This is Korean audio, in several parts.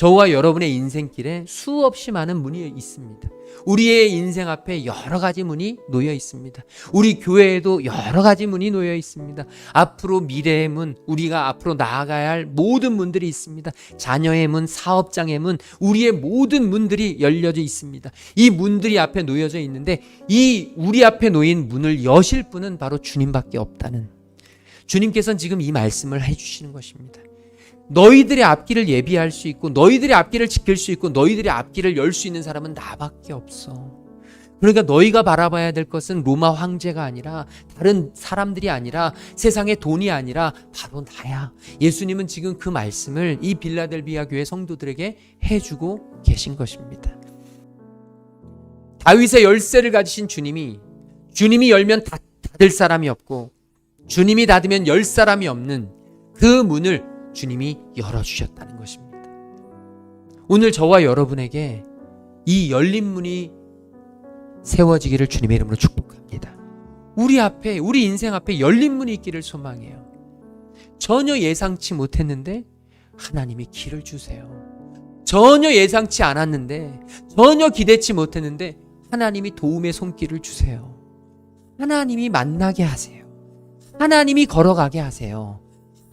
저와 여러분의 인생길에 수없이 많은 문이 있습니다. 우리의 인생 앞에 여러 가지 문이 놓여 있습니다. 우리 교회에도 여러 가지 문이 놓여 있습니다. 앞으로 미래의 문, 우리가 앞으로 나아가야 할 모든 문들이 있습니다. 자녀의 문, 사업장의 문, 우리의 모든 문들이 열려져 있습니다. 이 문들이 앞에 놓여져 있는데 이 우리 앞에 놓인 문을 여실 분은 바로 주님밖에 없다는, 주님께서는 지금 이 말씀을 해주시는 것입니다. 너희들의 앞길을 예비할 수 있고 너희들의 앞길을 지킬 수 있고 너희들의 앞길을 열 수 있는 사람은 나밖에 없어. 그러니까 너희가 바라봐야 될 것은 로마 황제가 아니라 다른 사람들이 아니라 세상의 돈이 아니라 바로 나야. 예수님은 지금 그 말씀을 이 빌라델비아 교회 성도들에게 해주고 계신 것입니다. 다윗의 열쇠를 가지신 주님이 열면 닫을 사람이 없고 주님이 닫으면 열 사람이 없는 그 문을 주님이 열어주셨다는 것입니다. 오늘 저와 여러분에게 이 열린 문이 세워지기를 주님의 이름으로 축복합니다. 우리 인생 앞에 열린 문이 있기를 소망해요. 전혀 예상치 못했는데 하나님이 길을 주세요. 전혀 예상치 않았는데, 전혀 기대치 못했는데 하나님이 도움의 손길을 주세요. 하나님이 만나게 하세요. 하나님이 걸어가게 하세요.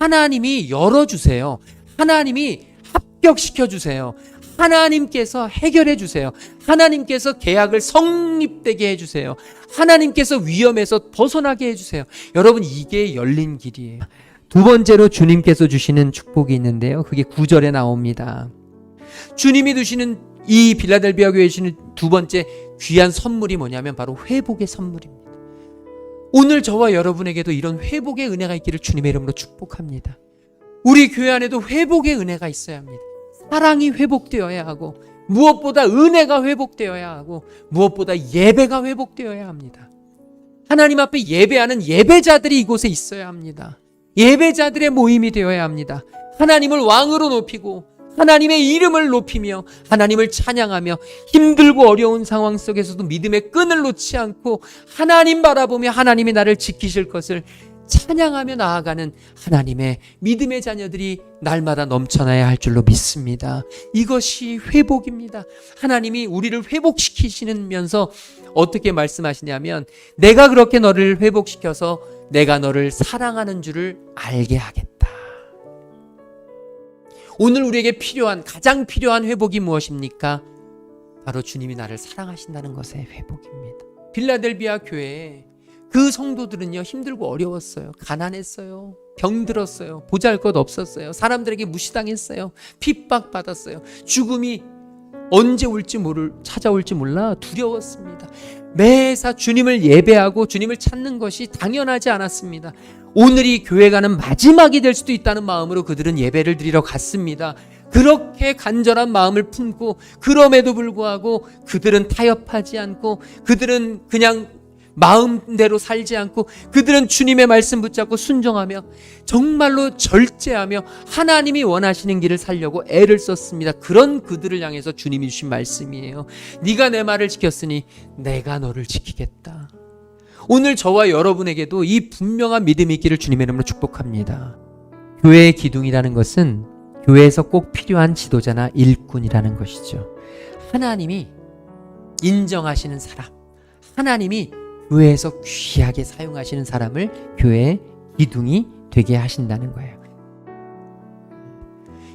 하나님이 열어주세요. 하나님이 합격시켜주세요. 하나님께서 해결해 주세요. 하나님께서 계약을 성립되게 해주세요. 하나님께서 위험에서 벗어나게 해주세요. 여러분, 이게 열린 길이에요. 두 번째로 주님께서 주시는 축복이 있는데요, 그게 9절에 나옵니다. 주님이 주시는 이 빌라델비아 교회에 주시는 두 번째 귀한 선물이 뭐냐면 바로 회복의 선물입니다. 오늘 저와 여러분에게도 이런 회복의 은혜가 있기를 주님의 이름으로 축복합니다. 우리 교회 안에도 회복의 은혜가 있어야 합니다. 사랑이 회복되어야 하고, 무엇보다 은혜가 회복되어야 하고, 무엇보다 예배가 회복되어야 합니다. 하나님 앞에 예배하는 예배자들이 이곳에 있어야 합니다. 예배자들의 모임이 되어야 합니다. 하나님을 왕으로 높이고 하나님의 이름을 높이며 하나님을 찬양하며 힘들고 어려운 상황 속에서도 믿음의 끈을 놓지 않고 하나님 바라보며 하나님이 나를 지키실 것을 찬양하며 나아가는 하나님의 믿음의 자녀들이 날마다 넘쳐나야 할 줄로 믿습니다. 이것이 회복입니다. 하나님이 우리를 회복시키시면서 어떻게 말씀하시냐면, 내가 그렇게 너를 회복시켜서 내가 너를 사랑하는 줄을 알게 하겠다. 오늘 우리에게 가장 필요한 회복이 무엇입니까? 바로 주님이 나를 사랑하신다는 것의 회복입니다. 빌라델비아 교회에 그 성도들은요, 힘들고 어려웠어요. 가난했어요. 병들었어요. 보잘것 없었어요. 사람들에게 무시당했어요. 핍박받았어요. 죽음이 언제 찾아올지 몰라 두려웠습니다. 매사 주님을 예배하고 주님을 찾는 것이 당연하지 않았습니다. 오늘이 교회 가는 마지막이 될 수도 있다는 마음으로 그들은 예배를 드리러 갔습니다. 그렇게 간절한 마음을 품고, 그럼에도 불구하고 그들은 타협하지 않고, 그들은 그냥 마음대로 살지 않고, 그들은 주님의 말씀 붙잡고 순종하며 정말로 절제하며 하나님이 원하시는 길을 살려고 애를 썼습니다. 그런 그들을 향해서 주님이 주신 말씀이에요. 네가 내 말을 지켰으니 내가 너를 지키겠다. 오늘 저와 여러분에게도 이 분명한 믿음이 있기를 주님의 이름으로 축복합니다. 교회의 기둥이라는 것은 교회에서 꼭 필요한 지도자나 일꾼이라는 것이죠. 하나님이 인정하시는 사람, 하나님이 교회에서 귀하게 사용하시는 사람을 교회의 기둥이 되게 하신다는 거예요.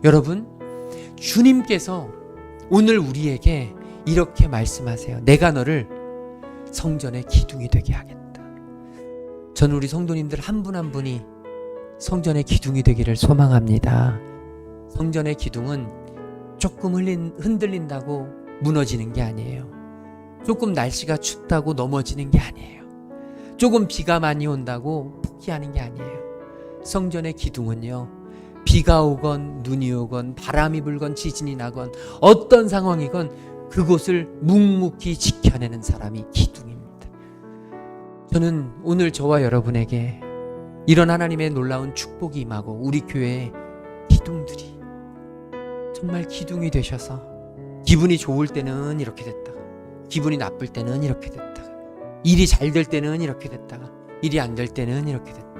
여러분, 주님께서 오늘 우리에게 이렇게 말씀하세요. 내가 너를 성전의 기둥이 되게 하겠다. 저는 우리 성도님들 한 분 한 분이 성전의 기둥이 되기를 소망합니다. 성전의 기둥은 조금 흔들린다고 무너지는 게 아니에요. 조금 날씨가 춥다고 넘어지는 게 아니에요. 조금 비가 많이 온다고 포기하는 게 아니에요. 성전의 기둥은요, 비가 오건 눈이 오건 바람이 불건 지진이 나건 어떤 상황이건 그곳을 묵묵히 지켜내는 사람이 기둥입니다. 저는 오늘 저와 여러분에게 이런 하나님의 놀라운 축복이 임하고, 우리 교회의 기둥들이 정말 기둥이 되셔서 기분이 좋을 때는 이렇게 됐다가, 기분이 나쁠 때는 이렇게 됐다가, 일이 잘 될 때는 이렇게 됐다가, 일이 안 될 때는 이렇게 됐다가,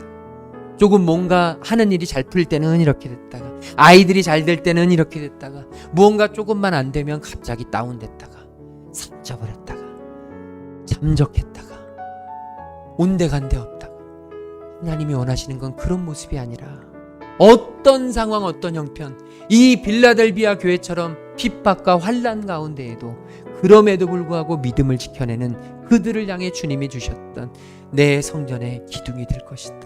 조금 뭔가 하는 일이 잘 풀릴 때는 이렇게 됐다가, 아이들이 잘 될 때는 이렇게 됐다가 무언가 조금만 안 되면 갑자기 다운됐다가 사라져버렸다가 잠적했다가 온데간데 없다가 하나님이 원하시는 건 그런 모습이 아니라 어떤 상황 어떤 형편 이 빌라델비아 교회처럼 핍박과 환난 가운데에도 그럼에도 불구하고 믿음을 지켜내는 그들을 향해 주님이 주셨던 내 성전의 기둥이 될 것이다.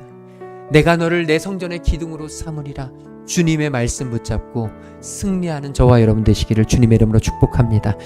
내가 너를 내 성전의 기둥으로 삼으리라. 주님의 말씀 붙잡고 승리하는 저와 여러분 되시기를 주님의 이름으로 축복합니다.